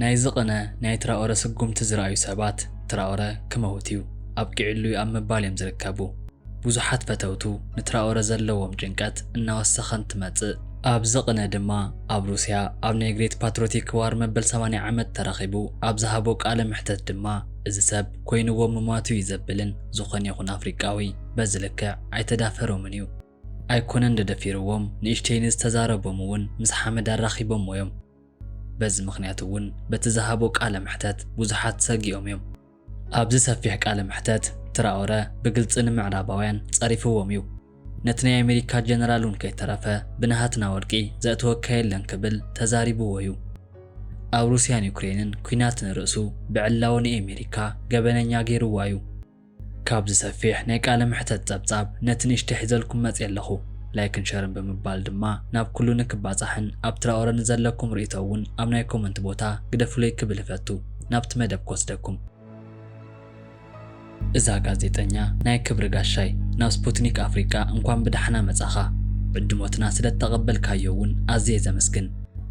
ናይ ዝቕነ ናይ ትራኦረ ስጉምቲ ዝረኣዩ ሰባት ትራኦረ ክመውትዩ ኣብቂዕሉ ኣብ ምባል እዮም ዝርከቡ። ብዙሓት ፈተውቱ ንትራኦረ ዘለዎም ጭንቀት እናወሰኸን ትመጽእ። ኣብ ዝቕነ ድማ ኣብ ሩስያ ኣብ ናይ ግሬት ፓትሪዮቲክ ዋር መበል 80 ዓመት ተረኺቡ ኣብ ዝሃቦ ቃለ ምሕተት ድማ እዚ ሰብ ኮይኑዎ ምሟቱ ይዘብልን ዝኾነ ይኹን ኣፍሪቃዊ በዚ ልክዕ ኣይተዳፈሮምን እዩ። ኣይኮነን ደደፊርዎም ንእሽተይን ዝተዛረቦም እውን ምስ ሓመድ ኣራኺቦም እዮም። በዚ ምኽንያት እውን በቲ ዝሃቦ ቃለ ምሕተት ብዙሓት ሰጊኦም እዮም። ኣብዚ ሰፊሕ ቃለ ምሕተት ትራኦረ ብግልፂ ንምዕራባውያን ጸሪፍዎም እዩ። ነቲ ናይ ኣሜሪካ ጀነራል እውን ከይተረፈ ብናሃትና ወርቂ ዘእተወካየለን ክብል ተዛሪብዎ እዩ። ኣብ ሩስያን ዩክሬንን ኩናት ንርእሱ ብዕላው ንኣሜሪካ ገበነኛ ገይርዋ እዩ። ካብዚ ሰፊሕ ናይ ቃለ ምሕተት ጸብጻብ ነቲ ንእሽተይ ሒዘልኩም መጽእ ኣለኹ። ላይክን ሸርን ብምባል ድማ ናብ ኩሉ ንክባጻሕን ኣብ ትራኦረ ንዘለኩም ርእቶ እውን ኣብ ናይ ኮመንት ቦታ ግደፍለይ ክብል ይፈቱ። ናብቲ መደብ ክወስደኩም። እዛ ጋዜጠኛ ናይ ክብሪ ጋሻይ ናብ ስፑትኒክ ኣፍሪካ እንኳን ብዳሕና መጻኻ ዕድሞትና ስለተቐበልካዮ እውን ኣዝየ ዘመስግን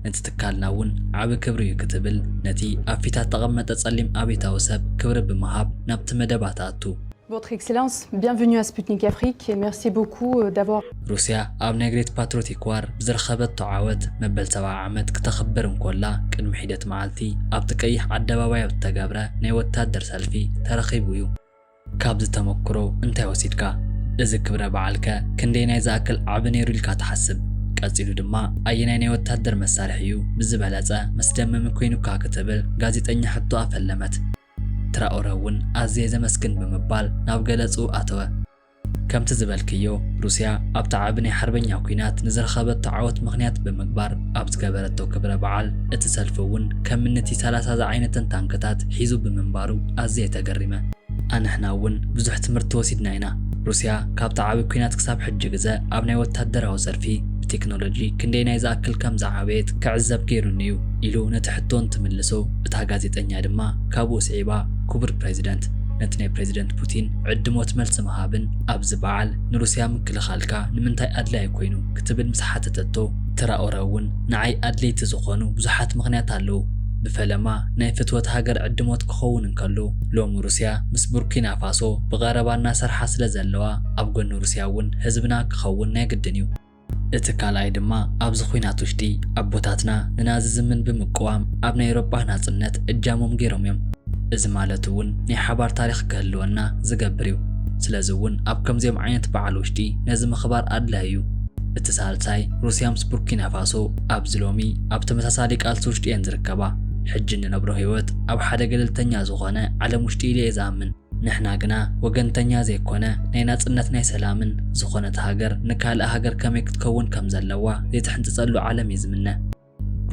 ነቲ ትካልና እውን ዓብ ክብሪ እዩ ክትብል ነቲ ኣብ ፊታ ተቐመጠ ጸሊም ኣቤታዊ ሰብ ክብሪ ብምሃብ ናብቲ መደባ ተኣቱ። Votre Excellence, bienvenue à Sputnik Afrique et merci beaucoup d'avoir... ሩስያ ኣብ ናይ ግሬት ፓትሪዮቲክ ዋር ብዝረኸበቶ ዓወት መበል 70 ዓመት ክትኽበር እንኮላ ቅድሚ ሒደት መዓልቲ ኣብቲ ቀይሕ ኣደባባይ ኣብ ዝተገብረ ናይ ወታደር ሰልፊ ተረኺቡ እዩ። ካብዚ ተመክሮ እንታይ ወሲድካ? እዚ ክብረ በዓልከ ክንደይ ናይ ዝኣክል ዓብ ነይሩ ኢልካ ትሓስብ? ቀፂሉ ድማ ኣየናይ ናይ ወታደር መሳርሒ እዩ ብዝበለጸ መስደመሚ ኮይኑካ ክትብል ጋዜጠኛ ሕቶ ኣፈለመት። ትራኦረ እውን ኣዝየ ዘመስግን ብምባል ናብ ገለጹ ኣተወ። ከምቲ ዝበልክዮ ሩስያ ኣብቲ ዓብ ናይ ሓርበኛ ኩናት ንዝረኸበቶ ዓወት ምኽንያት ብምግባር ኣብ ዝገበረቶ ክብረ በዓል እቲ ሰልፊ እውን ከም ምንቲ 30 ዝዓይነትን ታንክታት ሒዙ ብምንባሩ ኣዝየ ተገሪመ። ኣንሕና እውን ብዙሕ ትምህርቲ ወሲድና ኢና። ሩስያ ካብቲ ዓብ ኩናት ክሳብ ሕጂ ግዜ ኣብ ናይ ወታደራዊ ዘርፊ ብቴክኖሎጂ ክንደይ ናይ ዝኣክል ከም ዝዓበየት ክዕዘብ ገይሩኒ እዩ ኢሉ ነቲ ሕቶ እንትምልሶ እታ ጋዜጠኛ ድማ ካብኡ ስዒባ ክቡር ፕሬዚደንት ነቲ ናይ ፕሬዚደንት ፑቲን ዕድሞት መልሲ ምሃብን ኣብዚ በዓል ንሩስያ ምክልኻልካ ንምንታይ ኣድላይ ኮይኑ ክትብል ምስ ሓተተቶ ትራኦረ እውን ንዓይ ኣድለይቲ ዝኾኑ ብዙሓት ምኽንያት ኣለዉ። ብፈለማ ናይ ፍትወት ሃገር ዕድሞት ክኸውን እንከሎ ሎሚ ሩስያ ምስ ቡርኪና ፋሶ ብቐረባ እናሰርሓ ስለ ዘለዋ ኣብ ጎኒ ሩስያ እውን ህዝብና ክኸውን ናይ ግድን እዩ። እቲ ካልኣይ ድማ ኣብዚ ኩናት ውሽጢ ኣቦታትና ንናዚዝምን ብምቅዋም ኣብ ናይ ኤውሮጳ ናጽነት እጃሞም ገይሮም እዮም። እዚ ማለት እውን ናይ ሓባር ታሪኽ ክህልወና ዝገብር እዩ። ስለዚ እውን ኣብ ከምዚኦም ዓይነት በዓል ውሽጢ ነዚ ምኽባር ኣድላይ እዩ። እቲ ሳልሳይ ሩስያ ምስ ቡርኪና ፋሶ ኣብዚ ሎሚ ኣብ ተመሳሳሊ ቃልሲ ውሽጢ እየን ዝርከባ። ሕጂ ንነብሮ ህይወት ኣብ ሓደ ገለልተኛ ዝኾነ ዓለም ውሽጢ ኢለ እየ ዝኣምን። ንሕና ግና ወገንተኛ ዘይኮነ ናይ ናጽነት ናይ ሰላምን ዝኾነት ሃገር ንካልእ ሃገር ከመይ ክትከውን ከም ዘለዋ ዘይትሕንፅጸሉ ዓለም እዩ ዝምነ።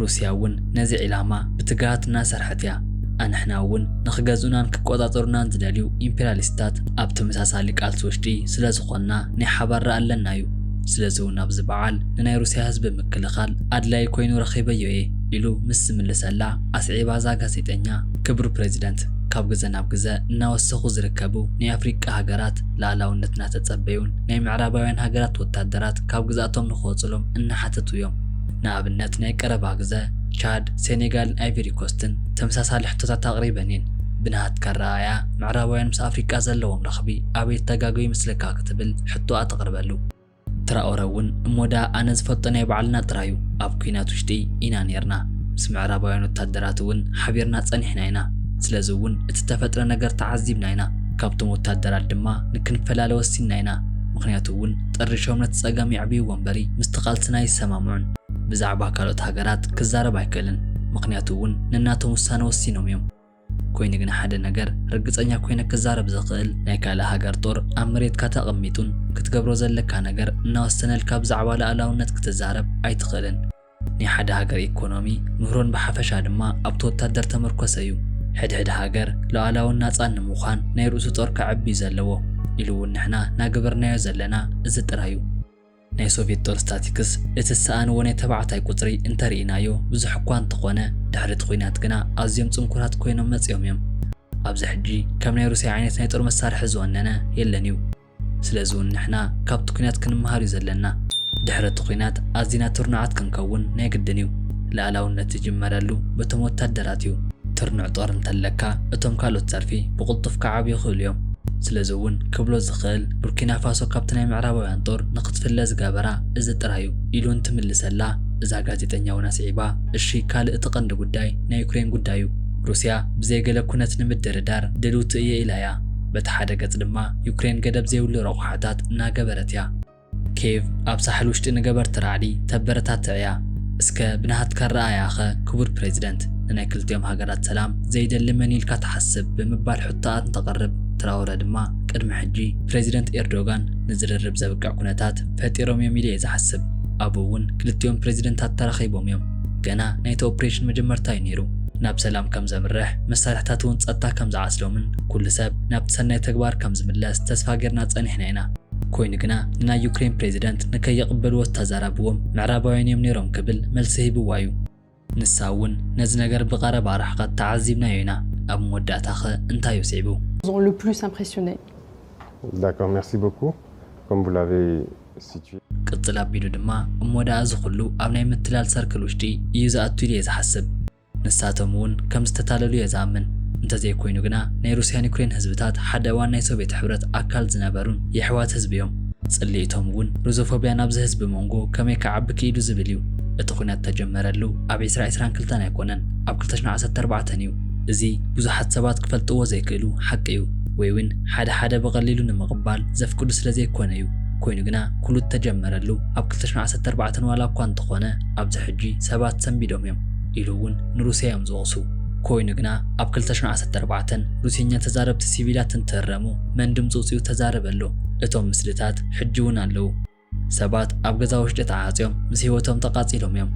ሩስያ እውን ነዚ ዒላማ ብትግሃት እናሰርሐት እያ። ኣንሕና እውን ንኽገዝኡናን ክቆጻጸሩናን ዝደልዩ ኢምፔሪያሊስታት ኣብ ተመሳሳሊ ቃልሲ ውሽጢ ስለ ዝኾንና ናይ ሓባር ኣለና እዩ። ስለዚ እውን ኣብዚ በዓል ንናይ ሩስያ ህዝቢ ምክልኻል ኣድላይ ኮይኑ ረኺበዮ እየ ኢሉ ምስ ዝምልሰላ ኣስዒባ እዛ ጋዜጠኛ ክቡር ፕሬዚደንት ካብ ግዜ ናብ ግዜ እናወሰኹ ዝርከቡ ናይ ኣፍሪቃ ሃገራት ላዕላውነት እናተጸበዩን ናይ ምዕራባውያን ሃገራት ወታደራት ካብ ግዛኣቶም ንኽወጽሎም እናሓተቱ እዮም። ንኣብነት ናይ ቀረባ ግዜ ቻድ፣ ሴኔጋልን ኣይቨሪ ኮስትን ተመሳሳሊ ሕቶታት ኣቕሪበን እየን። ብናሃትካ ረኣያ ምዕራባውያን ምስ ኣፍሪቃ ዘለዎም ረኽቢ ኣበይ ተጋገዩ ይመስለካ ክትብል ሕቶ ኣተቕርበሉ። ትራኦረ እውን እሞዳ ኣነ ዝፈልጦ ናይ ባዕልና ጥራዩ ኣብ ኩናት ውሽጢ ኢና ነርና። ምስ ምዕራባውያን ወታደራት እውን ሓቢርና ጸኒሕና ኢና። ስለዚ እውን እቲ ተፈጥረ ነገር ተዓዚብና ኢና። ካብቶም ወታደራት ድማ ንክንፈላለ ወሲና ኢና። ምክንያቱ እውን ጠሪሾም ነቲ ጸገም ይዕብይዎ እምበሪ ምስቲ ቃልስና ይሰማምዑን። ብዛዕባ ካልኦት ሃገራት ክዛረብ ኣይክእልን። ምክንያቱ እውን ንናቶም ውሳነ ወሲኖም እዮም። ኮይኑ ግን ሓደ ነገር ርግጸኛ ኮይነ ክዛረብ ዝኽእል ናይ ካልእ ሃገር ጦር ኣብ መሬትካ ተቐሚጡን ክትገብሮ ዘለካ ነገር እናወሰነልካ ብዛዕባ ላዕላውነት ክትዛረብ ኣይትኽእልን። ናይ ሓደ ሃገር ኢኮኖሚ ምህሮን ብሓፈሻ ድማ ኣብቲ ወታደር ተመርኮሰ እዩ። ሕድሕድ ሃገር ሉዓላውን ናጻን ንምዃን ናይ ርእሱ ጦር ከዕቢ ዘለዎ ኢሉ እውን ንሕና ናገበርናዮ ዘለና እዚ ጥራይ እዩ። ናይ ሶቪየት ጦር ስታቲክስ እቲ ሰኣንዎ ናይ ተባዕታይ ቁጽሪ እንተርኢናዮ ብዙሕ እኳ እንተኾነ ድሕሪ ኩናት ግና ኣዝዮም ጽንኩራት ኮይኖም መጽኦም እዮም። ኣብዚ ሕጂ ከም ናይ ሩስያ ዓይነት ናይ ጦር መሳርሒ ዝወነነ የለን እዩ። ስለዚ እውን ንሕና ካብቲ ኩናት ክንመሃር እዩ ዘለና። ድሕሪ እቲ ኩናት ኣዝና ትርናዓት ክንከውን ናይ ግድን እዩ። ላዕላውነት ዝጅመረሉ በቶም ወታደራት እዩ። ትርንዕ ጦር እንተለካ እቶም ካልኦት ዘርፊ ብቁልጡፍ ከዓብዩ ይኽእሉ እዮም ስለዚ እውን ክብሎ ዝኽእል ቡርኪና ፋሶ ካብቲ ናይ ምዕራባውያን ጦር ንኽትፍለ ዝገበራ እዚ ጥራዩ ኢሉ እንትምልሰላ እዛ ጋዜጠኛ እውን ኣስዒባ እሺ ካልእ እቲ ቀንዲ ጉዳይ ናይ ዩክሬን ጉዳዩ ሩስያ ብዘይ ገለ ኩነት ንምድርዳር ድልውቲ እየ ኢላ እያ በቲ ሓደ ገጽ ድማ ዩክሬን ገደብ ዘይብሉ ረቑሓታት እናገበረት እያ ኬቭ ኣብ ሳሕል ውሽጢ ንገበርቲ ራዕዲ ተበረታትዕ እያ እስከ ብናሃትካ ረኣያኸ ክቡር ፕሬዚደንት ንናይ ክልቲኦም ሃገራት ሰላም ዘይደሊ መን ኢልካ ትሓስብ ብምባል ሕቶኣት እንተቐርብ ትራውረ ድማ ቅድሚ ሕጂ ፕሬዚደንት ኤርዶጋን ንዝርርብ ዘብቅዕ ኩነታት ፈጢሮም እዮም ኢለ ዝሓስብ ኣብኡ እውን ክልቲኦም ፕሬዚደንታት ተራኺቦም እዮም ገና ናይቲ ኦፕሬሽን መጀመርታ እዩ ነይሩ ናብ ሰላም ከም ዘምርሕ መሳርሕታት እውን ጸጥታ ከም ዝዓስሎምን ኩሉ ሰብ ናብቲ ሰናይ ተግባር ከም ዝምለስ ተስፋ ጌርና ጸኒሕና ኢና ኮይኑ ግና ንናይ ዩክሬን ፕሬዚደንት ንከየቕበልዎ ተዛረብዎም ምዕራባውያን እዮም ነይሮም ክብል መልሲ ሂብዋ እዩ ንሳ እውን ነዚ ነገር ብቐረባ ርሕቐት ተዓዚብናዮ ኢና ኣብ መወዳእታኸ እንታይ ይስዒቡ le plus impressionné. D'accord, merci beaucoup. Comme vous l'avez situé. ቅጽል ኣቢሉ ድማ እሞዳኣ ዝኹሉ ኣብ ናይ ምትላል ሰርክል ውሽጢ እዩ ዝኣቱ ኢሉ ዝሓስብ ንሳቶም እውን ከም ዝተታለሉ የዛምን እንተዘይኮይኑ ግና ናይ ሩስያን ዩክሬን ህዝብታት ሓደ እዋን ናይ ሶቪየት ሕብረት ኣካል ዝነበሩን የሕዋት ህዝቢ እዮም ጽልኢቶም እውን ሩዞፎብያ ናብዚ ህዝቢ መንጎ ከመይ ከዓቢ ክኢሉ ዝብል እዩ እቲ ኩነት ተጀመረሉ ኣብ 2022 ኣይኮነን ኣብ 2014 እዩ እዚ ብዙሓት ሰባት ክፈልጥዎ ዘይክእሉ ሓቂ እዩ ወይ እውን ሓደ በቐሊሉ ንምቕባል ዘፍቅዱ ስለዘይኮነ እዩ ኮይኑ ግና ኩሉ ተጀመረሉ ኣብ 2014 ዋላ እኳ እንተኾነ ኣብዚ ሕጂ ሰባት ሰንቢዶም እዮም ኢሉ እውን ንሩስያ እዮም ዝወቕሱ ኮይኑ ግና ኣብ 2014 ሩስኛ ተዛረብቲ ሲቪላት እንትረሙ መን ድምፂ ውፅኡ ተዛረበሉ እቶም ምስልታት ሕጂ እውን ኣለዉ ሰባት ኣብ ገዛ ውሽጢ ተዓፅዮም ምስ ህይወቶም ተቃፂሎም እዮም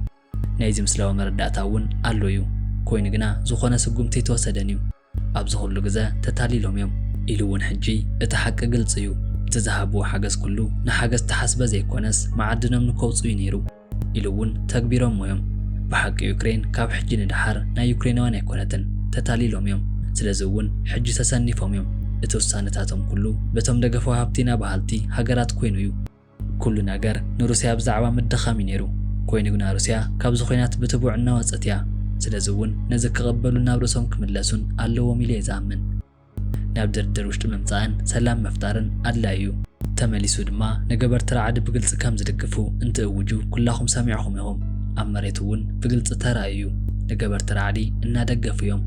ናይዚ ምስላዊ መረዳእታ እውን ኣሎ እዩ ኮይኑ ግና ዝኾነ ስጉምቲ ተወሰደን እዩ ኣብዚ ኩሉ ግዜ ተታሊሎም እዮም ኢሉ እውን ሕጂ እቲ ሓቂ ግልጽ እዩ እቲ ዝሃብዎ ሓገዝ ኩሉ ንሓገዝ ተሓስበ ዘይኮነስ ማዓድኖም ንከውፅኡ ነይሩ ኢሉ እውን ተግቢሮም እዮም ብሓቂ ዩክሬን ካብ ሕጂ ንድሓር ናይ ዩክሬናውያን ኣይኮነትን ተታሊሎም እዮም ስለዚ እውን ሕጂ ተሰኒፎም እዮም እቲ ውሳነታቶም ኩሉ በቶም ደገፋዊ ሃብቲና ባህልቲ ሃገራት ኮይኑ እዩ ኩሉ ነገር ንሩስያ ብዛዕባ ምድኻም ነይሩ ኮይኑ ግና ሩስያ ካብዚ ኩናት ብትቡዕ እናወፀት እያ ስለዚ እውን ነዚ ክቕበሉ ናብ ርእሶም ክምለሱን ኣለዎም ኢለ ይዛምን ናብ ድርድር ውሽጢ ምምፃእን ሰላም መፍጣርን ኣድላይ እዩ ተመሊሱ ድማ ነገበርቲ ረዓዲ ብግልፂ ከም ዝድግፉ እንትእውጁ ኩላኹም ሰሚዕኹም ኢኹም ኣብ መሬት እውን ብግልፂ ተራእዩ ነገበርቲ ረዓዲ እናደገፉ እዮም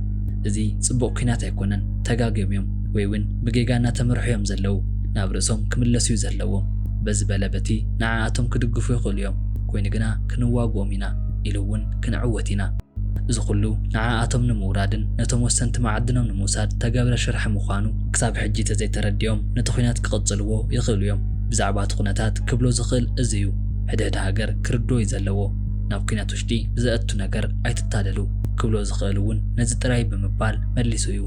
እዚ ጽቡቕ ኩናት ኣይኮነን ተጋግዮም እዮም ወይ እውን ብጌጋ እናተመርሑ እዮም ዘለዉ ናብ ርእሶም ክምለሱ እዩ ዘለዎም በዚ በለበቲ ንዓኣቶም ክድግፉ ይኽእሉ እዮም ኮይኑ ግና ክንዋግኦም ኢና ኢሉ እውን ክንዕወት ኢና እዚ ኩሉ ንዓኣቶም ንምውራድን ነቶም ወሰንቲ ማዓድኖም ንምውሳድ ተገብረ ሽርሒ ምዃኑ ክሳብ ሕጂ ተዘይተረዲኦም ነቲ ኩናት ክቕጽልዎ ይኽእሉ እዮም ብዛዕባ እቲ ኩነታት ክብሎ ዝኽእል እዚ እዩ ሕድሕድ ሃገር ክርድኦ እዩ ዘለዎ ናብ ኩናት ውሽጢ ብዘእቱ ነገር ኣይትታለሉ ክብሎ ዝኽእል እውን ነዚ ጥራይ ብምባል መሊሱ እዩ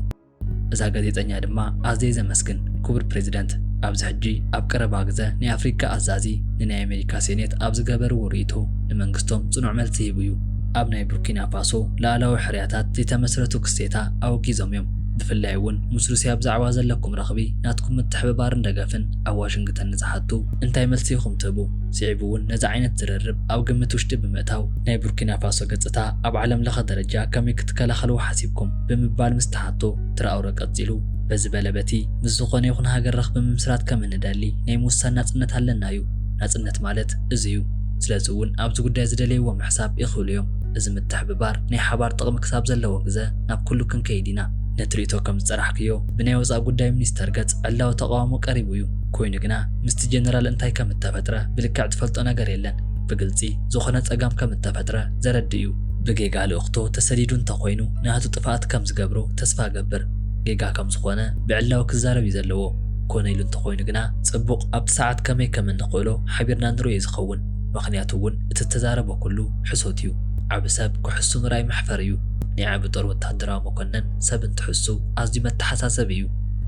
እዛ ጋዜጠኛ ድማ ኣዝየ ዘመስግን ክቡር ፕሬዚደንት ኣብዚ ሕጂ ኣብ ቀረባ ግዜ ናይ ኣፍሪካ ኣዛዚ ንናይ ኣሜሪካ ሴኔት ኣብ ዝገበርዎ ርእይቶ ንመንግስቶም ጽኑዕ መልሲ ሂቡ እዩ ኣብ ናይ ቡርኪና ፋሶ ላዕላዊ ሕርያታት ዝተመስረቱ ክስቴታ ኣወጊዞም እዮም ብፍላይ እውን ምስ ሩስያ ብዛዕባ ዘለኩም ረኽቢ ናትኩም ምትሕብባርን ደገፍን ኣብ ዋሽንግተን ንዝሓቱ እንታይ መልሲ ኢኹም ትህቡ ስዒቡ እውን ነዚ ዓይነት ዝርርብ ኣብ ግምት ውሽጢ ብምእታው ናይ ቡርኪና ፋሶ ገጽታ ኣብ ዓለም ለኸ ደረጃ ከመይ ክትከላኸልዎ ሓሲብኩም ብምባል ምስ ተሓቶ ትራውረ ቀፂሉ በዚ በለበቲ ምስ ዝኾነ ይኹን ሃገር ረኽቢ ምምስራት ከም እንደሊ ናይ ምውሳን ናጽነት ኣለና እዩ ናጽነት ማለት እዚ እዩ ስለዚ እውን ኣብዚ ጉዳይ ዝደለይዎ ምሕሳብ ይኽእሉ እዮም እዚ ምትሕብባር ናይ ሓባር ጥቕሚ ክሳብ ዘለዎ ግዜ ናብ ኩሉ ክንከይድ ኢና ነትርኢቶ ከም ዝፀራሕክዮ ብናይ ወፃኢ ጉዳይ ሚኒስተር ገጽ ዕላዊ ተቃውሞ ቀሪቡ እዩ ኮይኑ ግና ምስቲ ጀነራል እንታይ ከም እተፈጥረ ብልክዕ ትፈልጦ ነገር የለን ብግልፂ ዝኾነ ፀጋም ከም እተፈጥረ ዘረዲ እዩ ብጌጋ ልእኽቶ ተሰዲዱ እንተኮይኑ ናቱ ጥፋኣት ከም ዝገብሮ ተስፋ ገብር ጌጋ ከም ዝኾነ ብዕላዊ ክዛረብ እዩ ዘለዎ ኮነ ኢሉ እንተኮይኑ ግና ጽቡቕ ኣብቲ ሰዓት ከመይ ከም እንኽእሎ ሓቢርና ንሪኦ ዝኸውን ምኽንያቱ እውን እቲ ተዛረቦ ኩሉ ሕሶት እዩ ዓብ ሰብ ክሕሱ ምራይ መሕፈር እዩ ናይ ዓብ ጦር ወታደራዊ መኮነን ሰብ እንትሕሱ ኣዝዩ መተሓሳሰብ እዩ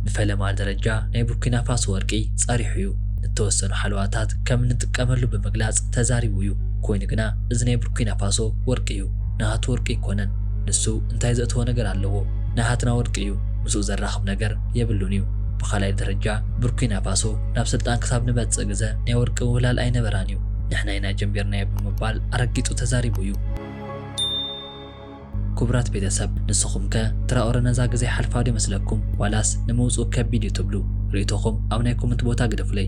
ብፈለማ ደረጃ ናይ ቡርኪና ፋሶ ወርቂ ጸሪሑ እዩ ንተወሰኑ ሓለዋታት ከም እንጥቀመሉ ብምግላጽ ተዛሪቡ እዩ ኮይኑ ግና እዚ ናይ ቡርኪና ፋሶ ወርቂ እዩ ናቱ ወርቂ ይኮነን ንሱ እንታይ ዘእትዎ ነገር ኣለዎ ናሃትና ወርቂ እዩ ምስኡ ዘራኽብ ነገር የብሉን እዩ ብኻልኣይ ደረጃ ቡርኪና ፋሶ ናብ ስልጣን ክሳብ ንበጽእ ግዜ ናይ ወርቂ ውህላል ኣይነበራን እዩ ንሕና ኢና ጀንቢርናዮ ብምባል ኣረጊጡ ተዛሪቡ እዩ ክቡራት ቤተሰብ ንስኹም ከ ትራኦረ ነዛ ግዜ ሓልፋ ዶ ይመስለኩም ዋላስ ንምውፅኡ ከቢድ እዩ ትብሉ ርእይቶኹም ኣብ ናይ ኮመንት ቦታ ግደፍለይ